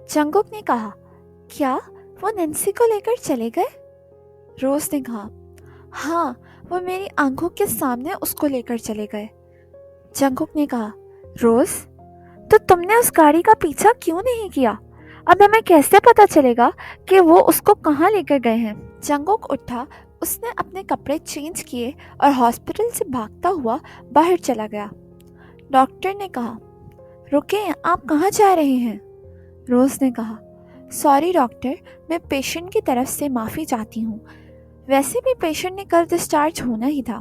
Jungkook ने कहा, क्या वो नैन्सी को लेकर चले गए? रोज ने कहा, हाँ, वो मेरी आंखों के सामने उसको लेकर चले गए। जंगकुक ने कहा, रोज, तो तुमने उस गाड़ी का पीछा क्यों नहीं किया? अब हमें कैसे पता चलेगा कि वो उसको कहाँ लेकर गए हैं? जंगकुक उठा, उसने अपने कपड़े चेंज किए और हॉस्पिटल से भागता हुआ बाहर चला गया। डॉक्टर ने कहा, रुकें, आप कहाँ जा रहे हैं? रोज ने कहा, सॉरी डॉक्टर, मैं पेशेंट की तरफ से माफ़ी चाहती हूँ। वैसे भी पेशेंट ने कल डिस्चार्ज होना ही था।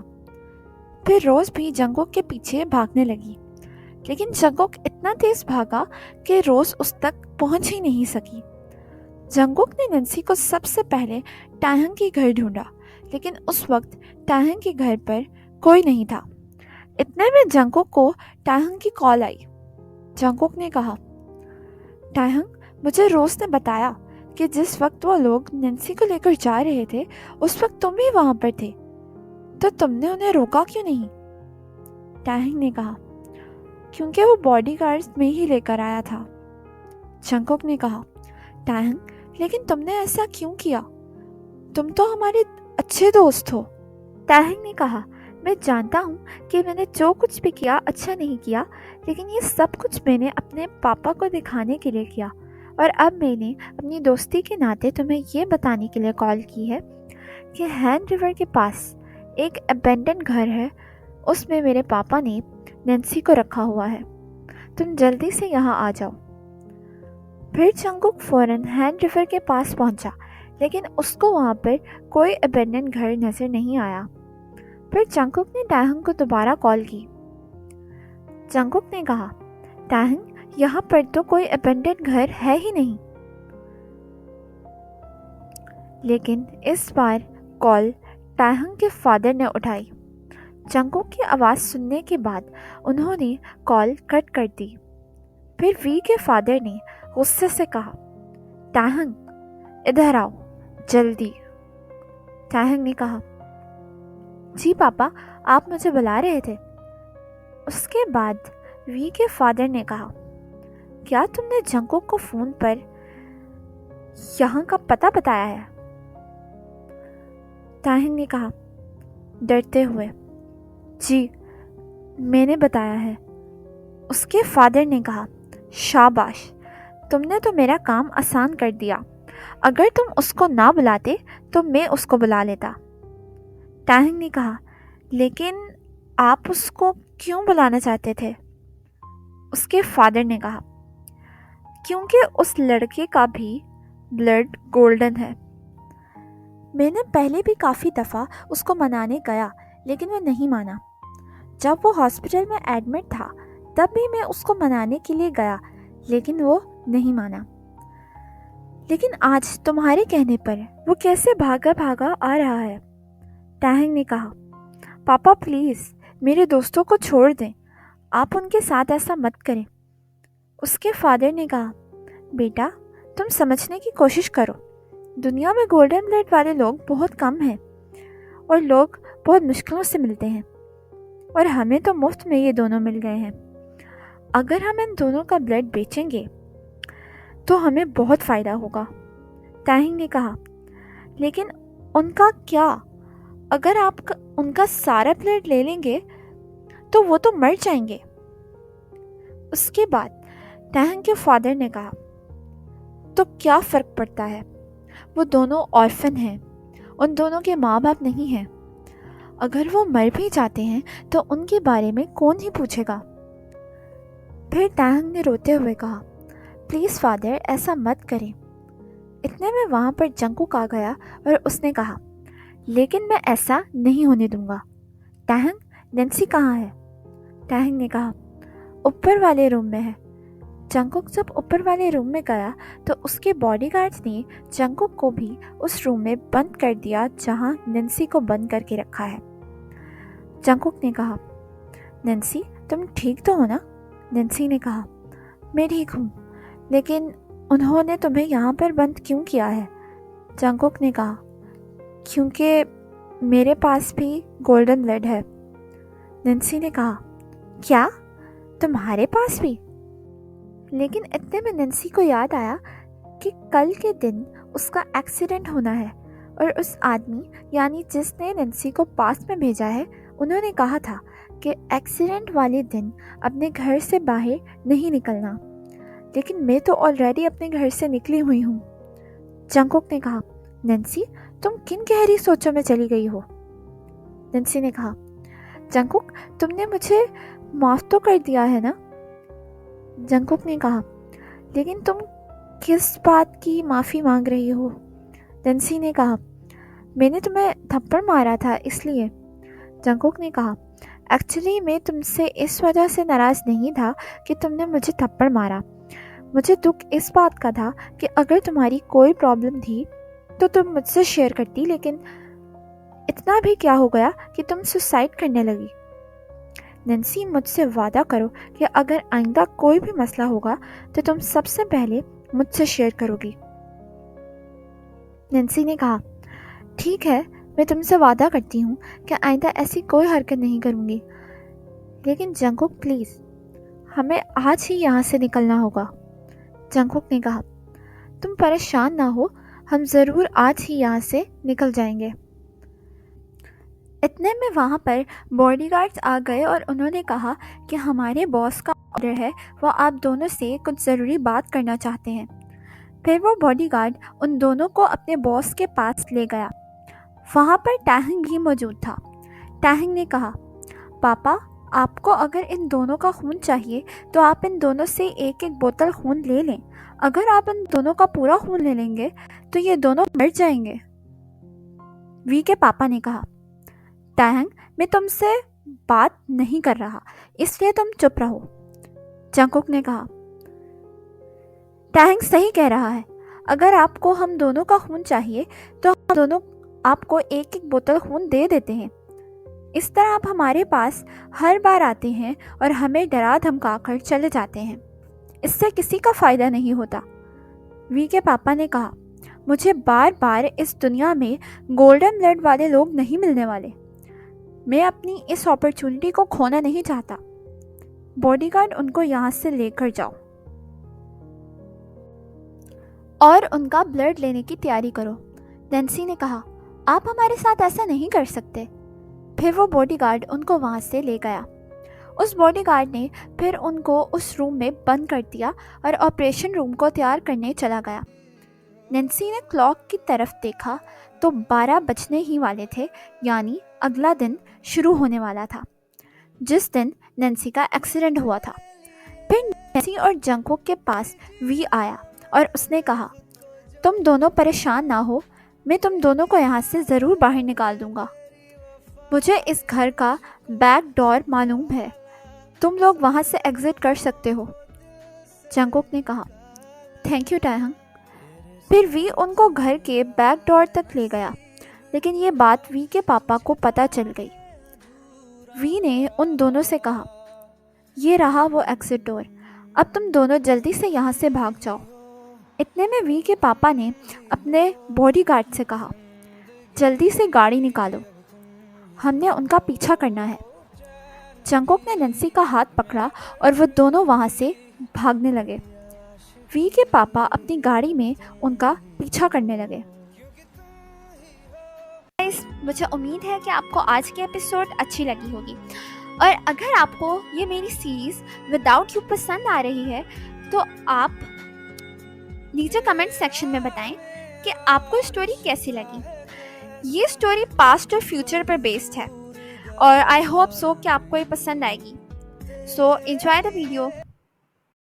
फिर रोज भी जंगकुक के पीछे भागने लगी, लेकिन जंगकुक इतना तेज भागा कि रोज उस तक पहुंच ही नहीं सकी। जंगकुक ने नैन्सी को सबसे पहले टाहंग के घर ढूंढा, लेकिन उस वक्त टाहंग के घर पर कोई नहीं था। इतने में जंगकुक को टाहंग की कॉल आई। जंगकुक ने कहा, टाहंग, मुझे रोज ने बताया कि जिस वक्त वो लोग नैन्सी को लेकर जा रहे थे उस वक्त तुम भी वहां पर थे, तो तुमने उन्हें रोका क्यों नहीं? टाहंग ने कहा, क्योंकि वो बॉडीगार्ड्स में ही लेकर आया था। जंगकुक ने कहा, टाहंग, लेकिन तुमने ऐसा क्यों किया? तुम तो हमारे अच्छे दोस्त हो। टाहंग ने कहा, मैं जानता हूँ कि मैंने जो कुछ भी किया अच्छा नहीं किया, लेकिन ये सब कुछ मैंने अपने पापा को दिखाने के लिए किया, और अब मैंने अपनी दोस्ती के नाते तुम्हें ये बताने के लिए कॉल की है कि हैंड रिवर के पास एक अबेंडन घर है, उसमें मेरे पापा ने नैन्सी को रखा हुआ है। तुम जल्दी से यहाँ आ जाओ। फिर जंगकुक फौरन हैंड रिवर के पास पहुंचा, लेकिन उसको वहाँ पर कोई अबेंडन घर नजर नहीं आया। फिर जंगकुक ने टाहंग को दोबारा कॉल की। जंगकुक ने कहा, टाहंग, यहाँ पर तो कोई अबेंडन घर है ही नहीं। लेकिन इस बार कॉल टाहंग के फादर ने उठाई। जंगकुक की आवाज़ सुनने के बाद उन्होंने कॉल कट कर दी। फिर वी के फादर ने गुस्से से कहा, टाहंग, इधर आओ जल्दी। टाहंग ने कहा, जी पापा, आप मुझे बुला रहे थे। उसके बाद वी के फादर ने कहा, क्या तुमने जंगकुक को फ़ोन पर यहाँ का पता बताया है? टाहंग ने कहा डरते हुए, जी, मैंने बताया है। उसके फादर ने कहा, शाबाश, तुमने तो मेरा काम आसान कर दिया। अगर तुम उसको ना बुलाते तो मैं उसको बुला लेता। टाहंग ने कहा, लेकिन आप उसको क्यों बुलाना चाहते थे? उसके फादर ने कहा, क्योंकि उस लड़के का भी ब्लड गोल्डन है। मैंने पहले भी काफ़ी दफ़ा उसको मनाने गया, लेकिन वो नहीं माना। जब वो हॉस्पिटल में एडमिट था तब भी मैं उसको मनाने के लिए गया, लेकिन वो नहीं माना। लेकिन आज तुम्हारे कहने पर वो कैसे भागा भागा आ रहा है। टाहंग ने कहा, पापा प्लीज़ मेरे दोस्तों को छोड़ दें, आप उनके साथ ऐसा मत करें। उसके फादर ने कहा, बेटा, तुम समझने की कोशिश करो। दुनिया में गोल्डन ब्लड वाले लोग बहुत कम हैं और लोग बहुत मुश्किलों से मिलते हैं, और हमें तो मुफ्त में ये दोनों मिल गए हैं। अगर हम इन दोनों का ब्लड बेचेंगे तो हमें बहुत फ़ायदा होगा। टाहंग ने कहा, लेकिन उनका क्या? अगर आप उनका सारा ब्लड ले लेंगे तो वो तो मर जाएंगे। उसके बाद टाहंग के फादर ने कहा, तो क्या फ़र्क पड़ता है? वो दोनों ऑर्फन हैं, उन दोनों के माँ बाप नहीं हैं। अगर वो मर भी जाते हैं तो उनके बारे में कौन ही पूछेगा? फिर टाहंग ने रोते हुए कहा, प्लीज़ फादर, ऐसा मत करें। इतने में वहाँ पर जंगकुक आ गया और उसने कहा, लेकिन मैं ऐसा नहीं होने दूंगा। टाहंग, नैन्सी कहाँ है? टाहंग ने कहा, ऊपर वाले रूम में है। जंगकुक जब ऊपर वाले रूम में गया तो उसके बॉडीगार्ड्स ने जंगकुक को भी उस रूम में बंद कर दिया जहाँ नैन्सी को बंद करके रखा है। जंगकुक ने कहा, नैन्सी, तुम ठीक तो हो ना? नैन्सी ने कहा, मैं ठीक हूँ, लेकिन उन्होंने तुम्हें यहाँ पर बंद क्यों किया है? जंगकुक ने कहा, क्योंकि मेरे पास भी गोल्डन ब्लड है। नैन्सी ने कहा, क्या? तुम्हारे पास भी? لیکن اتنے میں نینسی کو یاد آیا کہ کل کے دن اس کا ایکسیڈنٹ ہونا ہے، اور اس آدمی یعنی جس نے نینسی کو پاس میں بھیجا ہے، انہوں نے کہا تھا کہ ایکسیڈنٹ والے دن اپنے گھر سے باہر نہیں نکلنا۔ لیکن میں تو آلریڈی اپنے گھر سے نکلی ہوئی ہوں۔ جنگکوک نے کہا، نینسی تم کن گہری سوچوں میں چلی گئی ہو؟ نینسی نے کہا، جنگکوک تم نے مجھے معاف تو کر دیا ہے نا؟ جنگکوک نے کہا، لیکن تم کس بات کی معافی مانگ رہی ہو؟ نینسی نے کہا، میں نے تمہیں تھپڑ مارا تھا اس لیے۔ جنگکوک نے کہا، ایکچولی میں تم سے اس وجہ سے ناراض نہیں تھا کہ تم نے مجھے تھپڑ مارا۔ مجھے دکھ اس بات کا تھا کہ اگر تمہاری کوئی پرابلم تھی تو تم مجھ سے شیئر کرتی، لیکن اتنا بھی کیا ہو گیا کہ تم سوسائڈ کرنے لگی۔ نینسی مجھ سے وعدہ کرو کہ اگر آئندہ کوئی بھی مسئلہ ہوگا تو تم سب سے پہلے مجھ سے شیئر کرو گی۔ نینسی نے کہا، ٹھیک ہے، میں تم سے وعدہ کرتی ہوں کہ آئندہ ایسی کوئی حرکت نہیں کروں گی، لیکن جنگکوک پلیز ہمیں آج ہی یہاں سے نکلنا ہوگا۔ جنگکوک نے کہا، تم پریشان نہ ہو، ہم ضرور آج ہی یہاں سے نکل جائیں گے۔ اتنے میں وہاں پر باڈی گارڈز آ گئے اور انہوں نے کہا کہ ہمارے باس کا آرڈر ہے، وہ آپ دونوں سے کچھ ضروری بات کرنا چاہتے ہیں۔ پھر وہ باڈی گارڈ ان دونوں کو اپنے باس کے پاس لے گیا۔ وہاں پر ٹاہنگ بھی موجود تھا۔ ٹاہنگ نے کہا، پاپا آپ کو اگر ان دونوں کا خون چاہیے تو آپ ان دونوں سے ایک ایک بوتل خون لے لیں۔ اگر آپ ان دونوں کا پورا خون لے لیں گے تو یہ دونوں مر جائیں گے۔ وی کے پاپا نے کہا، ٹاہنگ میں تم سے بات نہیں کر رہا، اس لیے تم چپ رہو۔ جنگکوک نے کہا، ٹاہنگ صحیح کہہ رہا ہے، اگر آپ کو ہم دونوں کا خون چاہیے تو ہم دونوں آپ کو ایک ایک بوتل خون دے دیتے ہیں۔ اس طرح آپ ہمارے پاس ہر بار آتے ہیں اور ہمیں ڈرا دھمکا کر چلے جاتے ہیں، اس سے کسی کا فائدہ نہیں ہوتا۔ وی کے پاپا نے کہا، مجھے بار بار اس دنیا میں گولڈن بلڈ والے لوگ نہیں ملنے والے، میں اپنی اس اپرچونٹی کو کھونا نہیں چاہتا۔ باڈی گارڈ ان کو یہاں سے لے کر جاؤ اور ان کا بلڈ لینے کی تیاری کرو۔ نینسی نے کہا، آپ ہمارے ساتھ ایسا نہیں کر سکتے۔ پھر وہ باڈی گارڈ ان کو وہاں سے لے گیا۔ اس باڈی گارڈ نے پھر ان کو اس روم میں بند کر دیا اور آپریشن روم کو تیار کرنے چلا گیا۔ نینسی نے کلاک کی طرف دیکھا تو 12 بجنے ہی والے تھے، یعنی اگلا دن شروع ہونے والا تھا جس دن نینسی کا ایکسیڈنٹ ہوا تھا۔ پھر نینسی اور جنگکوک کے پاس وی آیا اور اس نے کہا، تم دونوں پریشان نہ ہو، میں تم دونوں کو یہاں سے ضرور باہر نکال دوں گا۔ مجھے اس گھر کا بیک ڈور معلوم ہے، تم لوگ وہاں سے ایگزٹ کر سکتے ہو۔ جنگکوک نے کہا، تھینک یو ٹاہنگ۔ پھر وی ان کو گھر کے بیک ڈور تک لے گیا، لیکن یہ بات وی کے پاپا کو پتہ چل گئی۔ وی نے ان دونوں سے کہا، یہ رہا وہ ایگزٹ ڈور، اب تم دونوں جلدی سے یہاں سے بھاگ جاؤ۔ اتنے میں وی کے پاپا نے اپنے باڈی گارڈ سے کہا، جلدی سے گاڑی نکالو، ہم نے ان کا پیچھا کرنا ہے۔ جنگکوک نے نینسی کا ہاتھ پکڑا اور وہ دونوں وہاں سے بھاگنے لگے۔ وی کے پاپا اپنی گاڑی میں ان کا پیچھا کرنے لگے۔ مجھے امید ہے کہ آپ کو آج کی ایپیسوڈ اچھی لگی ہوگی، اور اگر آپ کو یہ میری سیریز وداؤٹ یو پسند آ رہی ہے تو آپ نیچے کمنٹ سیکشن میں بتائیں کہ آپ کو اسٹوری کیسی لگی۔ یہ اسٹوری پاسٹ اور فیوچر پر بیسڈ ہے، اور آئی ہوپ سو کہ آپ کو یہ پسند آئے گی۔ So enjoy the video.